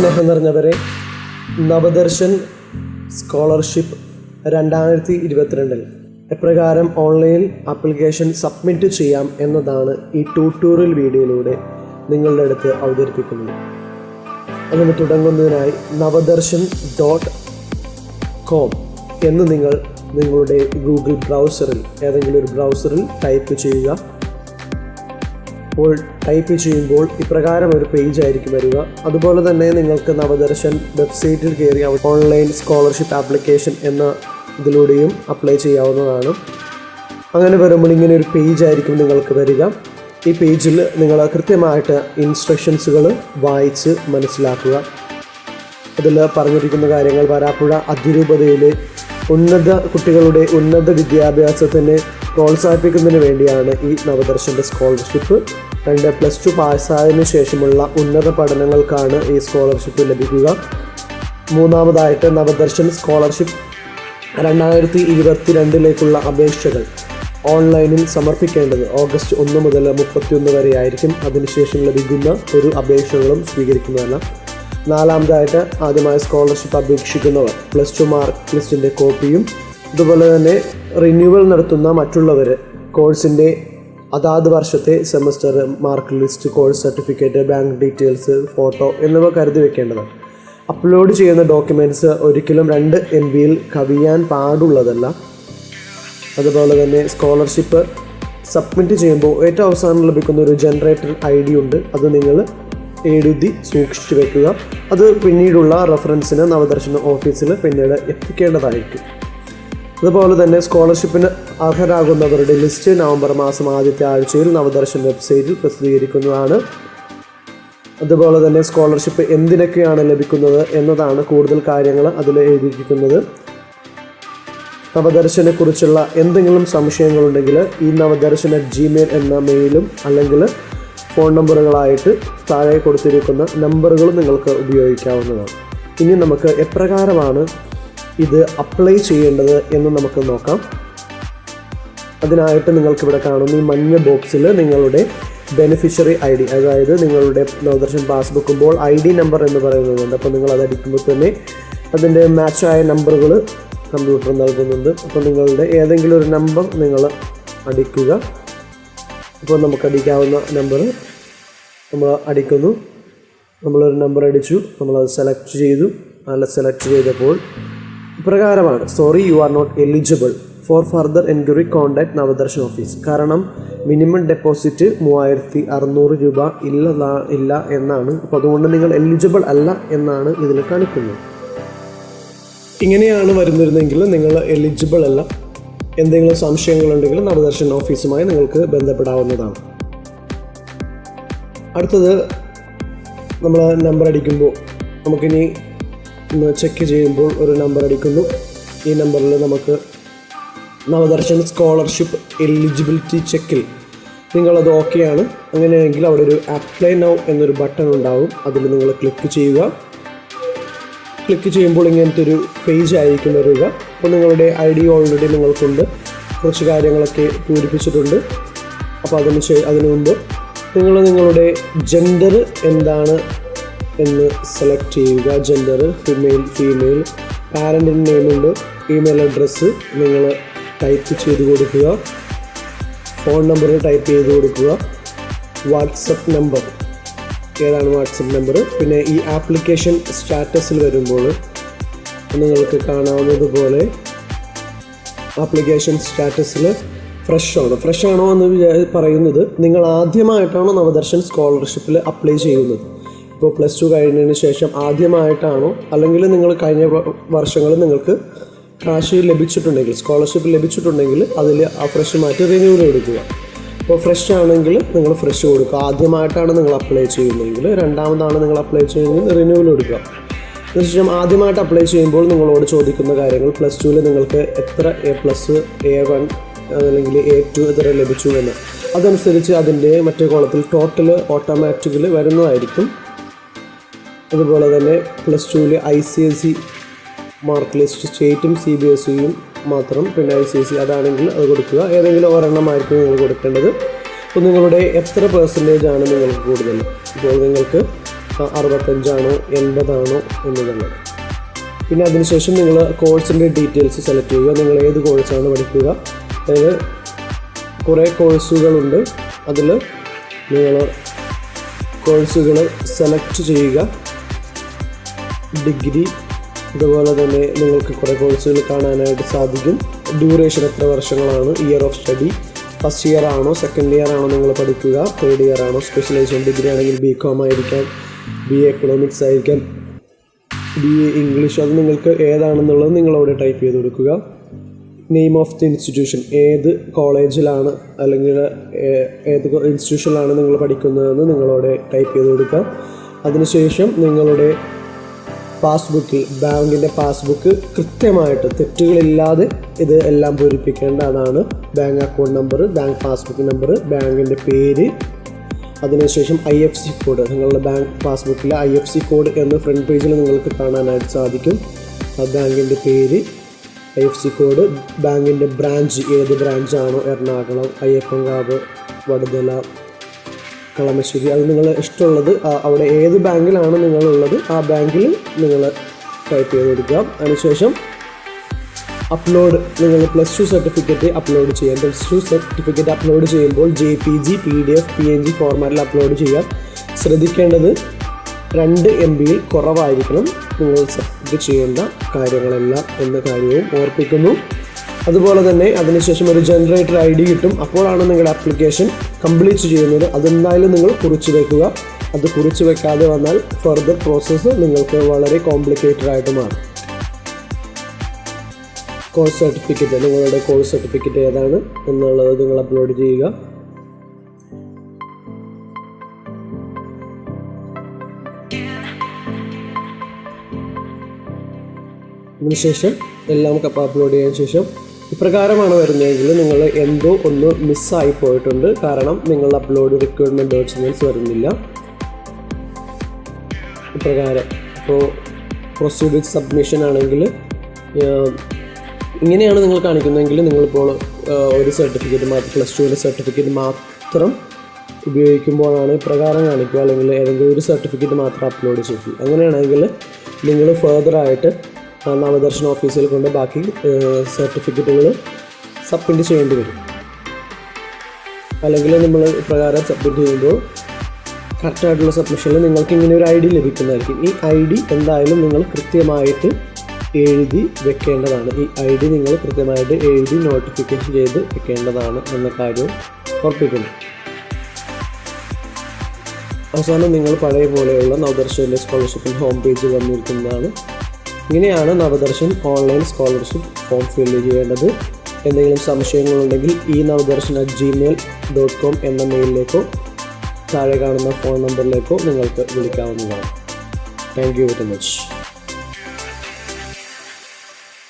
സ്നേഹം നിറഞ്ഞവരെ, നവദർശൻ സ്കോളർഷിപ്പ് 2022 എപ്രകാരം online application submit ചെയ്യാം എന്നതാണ് ഈ ട്യൂട്ടോറിയൽ വീഡിയോയിലൂടെ നിങ്ങളുടെ അടുത്ത് അവതരിപ്പിക്കുന്നത്. അതിന് തുടങ്ങുന്നതിനായി navadarsan.com എന്ന് നിങ്ങളുടെ ഗൂഗിൾ ബ്രൗസറിൽ ഏതെങ്കിലും ഒരു ബ്രൗസറിൽ ടൈപ്പ് ചെയ്യുക. അപ്പോൾ ടൈപ്പ് ചെയ്യുമ്പോൾ ഇപ്രകാരം ഒരു പേജ് ആയിരിക്കും വരിക. അതുപോലെ തന്നെ നിങ്ങൾക്ക് നവദർശൻ വെബ്സൈറ്റിൽ കയറി ഓൺലൈൻ സ്കോളർഷിപ്പ് ആപ്ലിക്കേഷൻ എന്ന ഇതിലൂടെയും അപ്ലൈ ചെയ്യാവുന്നതാണ്. അങ്ങനെ വരുമ്പോൾ ഇങ്ങനെ ഒരു പേജ് ആയിരിക്കും നിങ്ങൾക്ക് വരിക. ഈ പേജിൽ നിങ്ങൾ കൃത്യമായിട്ട് ഇൻസ്ട്രക്ഷൻസുകൾ വായിച്ച് മനസ്സിലാക്കുക. അതിൽ പറഞ്ഞിരിക്കുന്ന കാര്യങ്ങൾ വരാപ്പുഴ അതിരൂപതയിലെ കുട്ടികളുടെ ഉന്നത വിദ്യാഭ്യാസത്തിന് പ്രോത്സാഹിപ്പിക്കുന്നതിന് വേണ്ടിയാണ് ഈ നവദർശൻ്റെ സ്കോളർഷിപ്പ്. +2 പാസ്സായതിനു ശേഷമുള്ള ഉന്നത പഠനങ്ങൾക്കാണ് ഈ സ്കോളർഷിപ്പ് ലഭിക്കുക. മൂന്നാമതായിട്ട് നവദർശൻ സ്കോളർഷിപ്പ് 2022 അപേക്ഷകൾ ഓൺലൈനിൽ സമർപ്പിക്കേണ്ടത് ഓഗസ്റ്റ് 1 മുതൽ 31 വരെ ആയിരിക്കും. അതിനുശേഷം ലഭിക്കുന്ന ഒരു അപേക്ഷകളും സ്വീകരിക്കുന്നതല്ല. നാലാമതായിട്ട് ആദ്യമായി സ്കോളർഷിപ്പ് അപേക്ഷിക്കുന്നവർ +2 മാർക്ക് ലിസ്റ്റിൻ്റെ കോപ്പിയും അതുപോലെ തന്നെ റിന്യൂവൽ നടത്തുന്ന മറ്റുള്ളവർ കോഴ്സിൻ്റെ അതാത് വർഷത്തെ semester mark list, course certificate, bank details, photo എന്നിവ കരുതി വെക്കേണ്ടതാണ്. അപ്ലോഡ് ചെയ്യുന്ന ഡോക്യുമെൻറ്റ്സ് ഒരിക്കലും 2 MB കവിയാൻ പാടുള്ളതല്ല. അതുപോലെ തന്നെ സ്കോളർഷിപ്പ് സബ്മിറ്റ് ചെയ്യുമ്പോൾ ഏറ്റവും അവസാനം ലഭിക്കുന്ന ഒരു ജനറേറ്റർ ID ഉണ്ട്. അത് നിങ്ങൾ എഴുതി സൂക്ഷിച്ചു വെക്കുക. അത് പിന്നീടുള്ള റെഫറൻസിന് നവദർശന ഓഫീസിൽ പിന്നീട് എത്തിക്കേണ്ടതായിരിക്കും. അതുപോലെ തന്നെ സ്കോളർഷിപ്പിന് അർഹരാകുന്നവരുടെ ലിസ്റ്റ് നവംബർ മാസം ആദ്യത്തെ ആഴ്ചയിൽ നവദർശൻ വെബ്സൈറ്റിൽ പ്രസിദ്ധീകരിക്കുന്നതാണ്. അതുപോലെ തന്നെ സ്കോളർഷിപ്പ് എന്തിനൊക്കെയാണ് ലഭിക്കുന്നത് എന്നതാണ് കൂടുതൽ കാര്യങ്ങൾ അതിൽ എഴുതിയിരിക്കുന്നത്. നവദർശനെക്കുറിച്ചുള്ള എന്തെങ്കിലും സംശയങ്ങളുണ്ടെങ്കിൽ ഈ navadarsan@gmail എന്ന മെയിലും അല്ലെങ്കിൽ ഫോൺ നമ്പറുകളായിട്ട് താഴെ കൊടുത്തിരിക്കുന്ന നമ്പറുകൾ നിങ്ങൾക്ക് ഉപയോഗിക്കാവുന്നതാണ്. ഇനി നമുക്ക് എപ്രകാരമാണ് ഇത് അപ്ലൈ ചെയ്യേണ്ടത് എന്ന് നമുക്ക് നോക്കാം. അതിനായിട്ട് നിങ്ങൾക്കിവിടെ കാണുന്ന ഈ മഞ്ഞ ബോക്സിൽ നിങ്ങളുടെ ബെനിഫിഷ്യറി ID, അതായത് നിങ്ങളുടെ നവദർശൻ പാസ് ബുക്കുമ്പോൾ ID നമ്പർ എന്ന് പറയുന്നുണ്ട്. അപ്പോൾ നിങ്ങൾ അതടിക്കുമ്പോൾ തന്നെ അതിൻ്റെ മാച്ചായ നമ്പറുകൾ കമ്പ്യൂട്ടർ നൽകുന്നുണ്ട്. അപ്പോൾ നിങ്ങളുടെ ഏതെങ്കിലും ഒരു നമ്പർ നിങ്ങൾ അടിക്കുക. അപ്പോൾ നമുക്ക് അടിക്കാവുന്ന നമ്പർ നമ്മൾ അടിക്കുന്നു. നമ്മളൊരു നമ്പർ അടിച്ചു, നമ്മളത് സെലക്ട് ചെയ്തു. സെലക്ട് ചെയ്തപ്പോൾ ഇപ്രകാരമാണ്: sorry, you are not eligible for further enquiry, contact Navadarshan office. കാരണം മിനിമം ഡെപ്പോസിറ്റ് 3600 രൂപ ഇല്ല എന്നാണ്. അപ്പോൾ അതുകൊണ്ട് നിങ്ങൾ എലിജിബിൾ അല്ല എന്നാണ് ഇതിൽ കാണിക്കുന്നത്. ഇങ്ങനെയാണ് വരുന്നിരുന്നെങ്കിൽ നിങ്ങൾ എലിജിബിൾ അല്ല. എന്തെങ്കിലും സംശയങ്ങളുണ്ടെങ്കിൽ നവദർശൻ ഓഫീസുമായി നിങ്ങൾക്ക് ബന്ധപ്പെടാവുന്നതാണ്. അടുത്തത് നമ്മൾ നമ്പർ അടിക്കുമ്പോൾ നമുക്കിനി ചെക്ക് ചെയ്യുമ്പോൾ ഒരു നമ്പർ അടിക്കുന്നു. ഈ നമ്പറിൽ നമുക്ക് നവദർശൻ സ്കോളർഷിപ്പ് എലിജിബിലിറ്റി ചെക്കിൽ നിങ്ങളത് ഓക്കെയാണ്. അങ്ങനെയെങ്കിൽ അവിടെ ഒരു അപ്ലൈ നൗ എന്നൊരു ബട്ടൺ ഉണ്ടാവും. അതിൽ നിങ്ങൾ ക്ലിക്ക് ചെയ്യുക. ക്ലിക്ക് ചെയ്യുമ്പോൾ ഇങ്ങനത്തെ ഒരു പേജ് ആയിരിക്കും വരിക. അപ്പോൾ നിങ്ങളുടെ ID ഓൾറെഡി നിങ്ങൾക്കുണ്ട്, കുറച്ച് കാര്യങ്ങളൊക്കെ പൂരിപ്പിച്ചിട്ടുണ്ട്. അപ്പോൾ അതിനു മുമ്പ് നിങ്ങളുടെ ജെൻഡർ എന്താണ് എന്ന് സെലക്ട് ചെയ്യുക. ജെൻഡർ ഫീമെയിൽ, പാരൻറ്റിൻ്റെ നെയിമുണ്ട്, ഇമെയിൽ അഡ്രസ്സ് നിങ്ങൾ ടൈപ്പ് ചെയ്ത് കൊടുക്കുക. ഫോൺ നമ്പർ ടൈപ്പ് ചെയ്ത് കൊടുക്കുക. വാട്സപ്പ് നമ്പർ ഏതാണ് വാട്സപ്പ് നമ്പർ. പിന്നെ ഈ ആപ്ലിക്കേഷൻ സ്റ്റാറ്റസിൽ വരുമ്പോൾ നിങ്ങൾക്ക് കാണാവുന്നതുപോലെ ആപ്ലിക്കേഷൻ സ്റ്റാറ്റസിൽ ഫ്രഷ് ആണോ എന്ന് പറയുന്നത് നിങ്ങൾ ആദ്യമായിട്ടാണോ നവദർശൻ സ്കോളർഷിപ്പിൽ അപ്ലൈ ചെയ്യുന്നത്. ഇപ്പോൾ +2 കഴിഞ്ഞതിന് ശേഷം ആദ്യമായിട്ടാണോ, അല്ലെങ്കിൽ നിങ്ങൾ കഴിഞ്ഞ വർഷങ്ങളിൽ നിങ്ങൾക്ക് കാശ് ലഭിച്ചിട്ടുണ്ടെങ്കിൽ, സ്കോളർഷിപ്പ് ലഭിച്ചിട്ടുണ്ടെങ്കിൽ അതിൽ ആ ഫ്രഷ് മാറ്റി റിന്യൂവൽ കൊടുക്കുക. അപ്പോൾ ഫ്രഷ് ആണെങ്കിൽ നിങ്ങൾ ഫ്രഷ് കൊടുക്കുക. ആദ്യമായിട്ടാണ് നിങ്ങൾ അപ്ലൈ ചെയ്യുന്നതെങ്കിൽ, രണ്ടാമതാണ് നിങ്ങൾ അപ്ലൈ ചെയ്യുന്നതെങ്കിൽ റിന്യൂവൽ കൊടുക്കുക. അതിനുശേഷം ആദ്യമായിട്ട് അപ്ലൈ ചെയ്യുമ്പോൾ നിങ്ങളോട് ചോദിക്കുന്ന കാര്യങ്ങൾ +2 നിങ്ങൾക്ക് എത്ര A+, A1 അല്ലെങ്കിൽ A2 എത്ര ലഭിച്ചു എന്ന്. അതനുസരിച്ച് അതിൻ്റെ മറ്റേ കോളത്തിൽ ടോട്ടൽ ഓട്ടോമാറ്റിക്കലി വരുന്നതായിരിക്കും. അതുപോലെ തന്നെ +2 ICSE മാർക്ക് ലിസ്റ്റ്, സ്റ്റേറ്റും CBSEയും മാത്രം, പിന്നെ ICSE അതാണെങ്കിൽ അത് കൊടുക്കുക. ഏതെങ്കിലും ഒരെണ്ണമായിരിക്കും നിങ്ങൾ കൊടുക്കേണ്ടത്. അപ്പോൾ നിങ്ങളുടെ എത്ര % ആണ് നിങ്ങൾക്ക് കൂടുതൽ. ഇപ്പോൾ നിങ്ങൾക്ക് 65 ആണോ 80 ആണോ എന്നുള്ളത്. പിന്നെ അതിനുശേഷം നിങ്ങൾ കോഴ്സിൻ്റെ ഡീറ്റെയിൽസ് സെലക്ട് ചെയ്യുക. നിങ്ങൾ ഏത് കോഴ്സാണ് പഠിക്കുക. അതായത് കുറേ കോഴ്സുകളുണ്ട്. അതിൽ നിങ്ങൾ കോഴ്സുകൾ സെലക്ട് ചെയ്യുക. ഡിഗ്രി, അതുപോലെ തന്നെ നിങ്ങൾക്ക് കുറേ കോഴ്സുകൾ കാണാനായിട്ട് സാധിക്കും. ഡ്യൂറേഷൻ എത്ര വർഷങ്ങളാണ്, year of study, first year ആണോ സെക്കൻഡ് ഇയർ ആണോ നിങ്ങൾ പഠിക്കുക, തേർഡ് ഇയർ ആണോ, സ്പെഷ്യലൈസേഷൻ ഡിഗ്രി ആണെങ്കിൽ BCom ആയിരിക്കാം, BA എക്കണോമിക്സ് ആയിരിക്കാം, BA ഇംഗ്ലീഷ്, അത് നിങ്ങൾക്ക് ഏതാണെന്നുള്ളത് നിങ്ങളവിടെ ടൈപ്പ് ചെയ്ത് കൊടുക്കുക. നെയിം ഓഫ് ദി ഇൻസ്റ്റിറ്റ്യൂഷൻ, ഏത് കോളേജിലാണ് അല്ലെങ്കിൽ ഏത് ഇൻസ്റ്റിറ്റ്യൂഷനിലാണ് നിങ്ങൾ പഠിക്കുന്നതെന്ന് നിങ്ങളവിടെ ടൈപ്പ് ചെയ്ത് കൊടുക്കുക. അതിനുശേഷം നിങ്ങളുടെ പാസ്ബുക്കിൽ, ബാങ്കിൻ്റെ പാസ്ബുക്ക് കൃത്യമായിട്ട് തെറ്റുകളില്ലാതെ ഇത് എല്ലാം പൂരിപ്പിക്കേണ്ടതാണ്. Bank account number, bank passbook number, ബാങ്കിൻ്റെ പേര്, അതിനുശേഷം IFSC കോഡ്. നിങ്ങളുടെ ബാങ്ക് പാസ്ബുക്കിലെ IFSC കോഡ് എന്ന് ഫ്രണ്ട് പേജിൽ നിങ്ങൾക്ക് കാണാനായിട്ട് സാധിക്കും. ആ ബാങ്കിൻ്റെ പേര്, IFSC കോഡ്, ബാങ്കിൻ്റെ ബ്രാഞ്ച്, ഏത് ബ്രാഞ്ചാണോ, എറണാകുളം, അയ്യപ്പൻകാവ്, വടുതല, കളമശ്ശേരി, അത് നിങ്ങൾ ഇഷ്ടമുള്ളത് അവിടെ ഏത് ബാങ്കിലാണ് നിങ്ങളുള്ളത് ആ ബാങ്കിൽ നിങ്ങൾ ടൈപ്പ് ചെയ്ത് കൊടുക്കുക. അതിനുശേഷം അപ്ലോഡ്, നിങ്ങൾ +2 സർട്ടിഫിക്കറ്റ് അപ്ലോഡ് ചെയ്യാം. +2 സർട്ടിഫിക്കറ്റ് അപ്ലോഡ് ചെയ്യുമ്പോൾ JPG, PDF, PNG ഫോർമാറ്റിൽ അപ്ലോഡ് ചെയ്യാം. ശ്രദ്ധിക്കേണ്ടത് 2 MBയിൽ കുറവായിരിക്കണം നിങ്ങൾ സബ്മിറ്റ് ചെയ്യേണ്ട കാര്യങ്ങളെല്ലാം എന്ന കാര്യവും ഓർപ്പിക്കുന്നു. അതുപോലെ തന്നെ അതിനുശേഷം ഒരു ജനറേറ്റർ ID കിട്ടും. അപ്പോഴാണ് നിങ്ങളുടെ ആപ്ലിക്കേഷൻ കംപ്ലീറ്റ് ചെയ്യുന്നത്. അതെന്തായാലും നിങ്ങൾ കുറിച്ച് വയ്ക്കുക. അത് കുറിച്ച് വെക്കാതെ വന്നാൽ ഫർദർ പ്രോസസ്സ് നിങ്ങൾക്ക് വളരെ കോംപ്ലിക്കേറ്റഡ് ആയിട്ട് മാറും. കോഴ്സ് സർട്ടിഫിക്കറ്റ്, നിങ്ങളുടെ കോഴ്സ് സർട്ടിഫിക്കറ്റ് ഏതാണ് എന്നുള്ളത് നിങ്ങൾ അപ്ലോഡ് ചെയ്യുക. അതിനുശേഷം എല്ലാം അപ്ലോഡ് ചെയ്തതിനു ശേഷം ഇപ്രകാരമാണ് വരുന്നതെങ്കിൽ നിങ്ങൾ എന്തോ ഒന്ന് മിസ്സായി പോയിട്ടുണ്ട്. കാരണം നിങ്ങൾ അപ്ലോഡ് റിക്വയർമെൻറ്റ് ഡോക്യുമെൻറ്റ്സ് വരുന്നില്ല. ഇപ്രകാരം ഇപ്പോൾ പ്രൊസീഡ് വിത്ത് സബ്മിഷൻ ആണെങ്കിൽ ഇങ്ങനെയാണ് നിങ്ങൾ കാണിക്കുന്നതെങ്കിൽ നിങ്ങളിപ്പോൾ ഒരു സർട്ടിഫിക്കറ്റ് മാത്രം, +2ൻ്റെ സർട്ടിഫിക്കറ്റ് മാത്രം ഉപയോഗിക്കുമ്പോഴാണ് ഇപ്രകാരം കാണിക്കുക. അല്ലെങ്കിൽ ഏതെങ്കിലും ഒരു സർട്ടിഫിക്കറ്റ് മാത്രം അപ്ലോഡ് ചെയ്യും. അങ്ങനെയാണെങ്കിൽ നിങ്ങൾ ഫർദറായിട്ട് നവദർശൻ ഓഫീസിൽ കൊണ്ട് ബാക്കി സർട്ടിഫിക്കറ്റുകൾ സബ്മിറ്റ് ചെയ്യേണ്ടി വരും. അല്ലെങ്കിൽ നമ്മൾ പ്രകാരം സബ്മിറ്റ് ചെയ്യുമ്പോൾ കറക്റ്റായിട്ടുള്ള സബ്മിഷനിൽ നിങ്ങൾക്ക് ഇങ്ങനെ ഒരു ID ലഭിക്കുന്നതായിരിക്കും. ഈ ID എന്തായാലും നിങ്ങൾ കൃത്യമായിട്ട് എഴുതി വെക്കേണ്ടതാണ്. ഈ ID നിങ്ങൾ കൃത്യമായിട്ട് എഴുതി നോട്ടിഫിക്കേഷൻ ചെയ്ത് വെക്കേണ്ടതാണ് എന്ന കാര്യവും ഓർപ്പിക്കുന്നു. അവസാനം നിങ്ങൾ പഴയ പോലെയുള്ള നവദർശനിലെ സ്കോളർഷിപ്പിൻ്റെ ഹോം പേജ് വന്നിരിക്കുന്നതാണ്. ഇങ്ങനെയാണ് Navadarshan online scholarship form fill ചെയ്യേണ്ടത്. എന്തെങ്കിലും സംശയങ്ങളുണ്ടെങ്കിൽ navadarsan@gmail.com എന്ന മെയിലിലേക്കോ താഴെ കാണുന്ന ഫോൺ നമ്പറിലേക്കോ നിങ്ങൾക്ക് വിളിക്കാവുന്നതാണ്. Thank you very much.